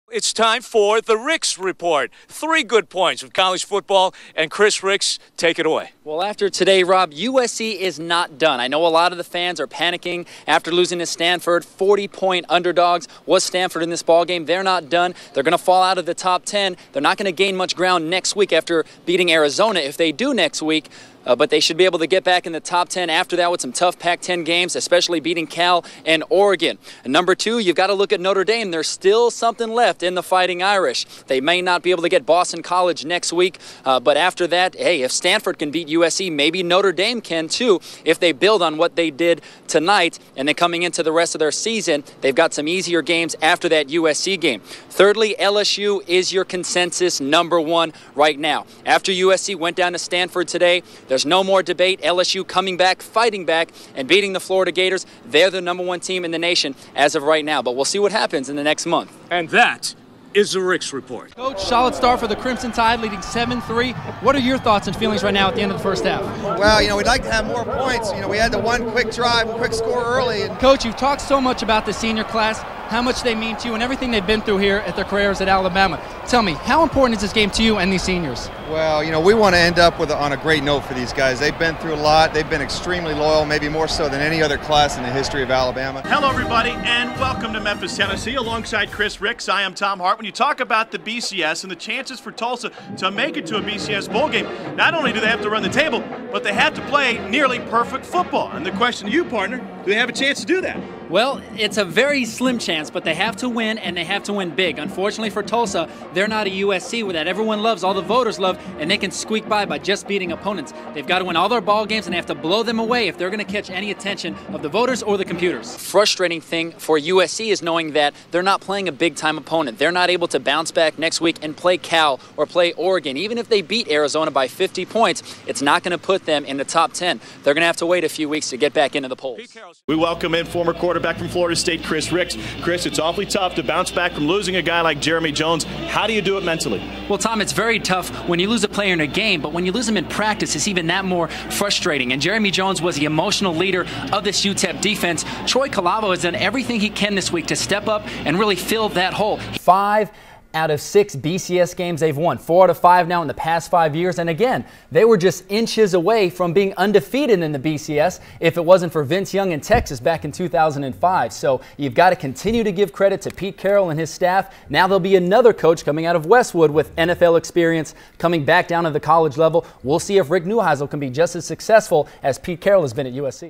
It's time for the RIX report. 3 good points of college football, and Chris Ricks, take it away. Well, after today, Rob, USC is not done. I know a lot of the fans are panicking after losing to Stanford. 40-point underdogs. Was Stanford in this ballgame? They're not done. They're going to fall out of the top 10. They're not going to gain much ground next week after beating Arizona. If they do next week, but they should be able to get back in the top 10 after that with some tough Pac-10 games, especially beating Cal and Oregon. And number 2, you've got to look at Notre Dame. There's still something left in the Fighting Irish. They may not be able to get Boston College next week, but after that, hey, if Stanford can beat USC, maybe Notre Dame can too if they build on what they did tonight. And then coming into the rest of their season, they've got some easier games after that USC game. Thirdly, LSU is your consensus number 1 right now. After USC went down to Stanford today, there's no more debate. LSU coming back, fighting back, and beating the Florida Gators. They're the number 1 team in the nation as of right now, but we'll see what happens in the next month. And that is the RIX report. Coach, solid start for the Crimson Tide, leading 7-3. What are your thoughts and feelings right now at the end of the first half? Well, we'd like to have more points. We had the one quick drive, quick score early. And Coach, you've talked so much about the senior class, how much they mean to you, and everything they've been through here at their careers at Alabama. Tell me, how important is this game to you and these seniors? Well, we want to end up on a great note for these guys. They've been through a lot. They've been extremely loyal, maybe more so than any other class in the history of Alabama. Hello, everybody, and welcome to Memphis, Tennessee. Alongside Chris Ricks, I am Tom Hart. When you talk about the BCS and the chances for Tulsa to make it to a BCS bowl game, not only do they have to run the table, but they have to play nearly perfect football. And the question to you, partner, do they have a chance to do that? Well, it's a very slim chance, but they have to win, and they have to win big. Unfortunately for Tulsa, they're not a USC that everyone loves, all the voters love, and they can squeak by just beating opponents. They've got to win all their ball games, and they have to blow them away if they're going to catch any attention of the voters or the computers. Frustrating thing for USC is knowing that they're not playing a big-time opponent. They're not able to bounce back next week and play Cal or play Oregon. Even if they beat Arizona by 50 points, it's not going to put them in the top 10. They're going to have to wait a few weeks to get back into the polls. We welcome in former quarterback from Florida State, Chris Ricks. Chris, it's awfully tough to bounce back from losing a guy like Jeremy Jones. How do you do it mentally? Well, Tom, it's very tough when you lose a player in a game, but when you lose him in practice, it's even that more frustrating. And Jeremy Jones was the emotional leader of this UTEP defense. Troy Calavo has done everything he can this week to step up and really fill that hole. 5 out of 6 BCS games they've won. 4 out of 5 now in the past 5 years. And again, they were just inches away from being undefeated in the BCS if it wasn't for Vince Young in Texas back in 2005. So you've got to continue to give credit to Pete Carroll and his staff. Now there'll be another coach coming out of Westwood with NFL experience coming back down to the college level. We'll see if Rick Neuheisel can be just as successful as Pete Carroll has been at USC.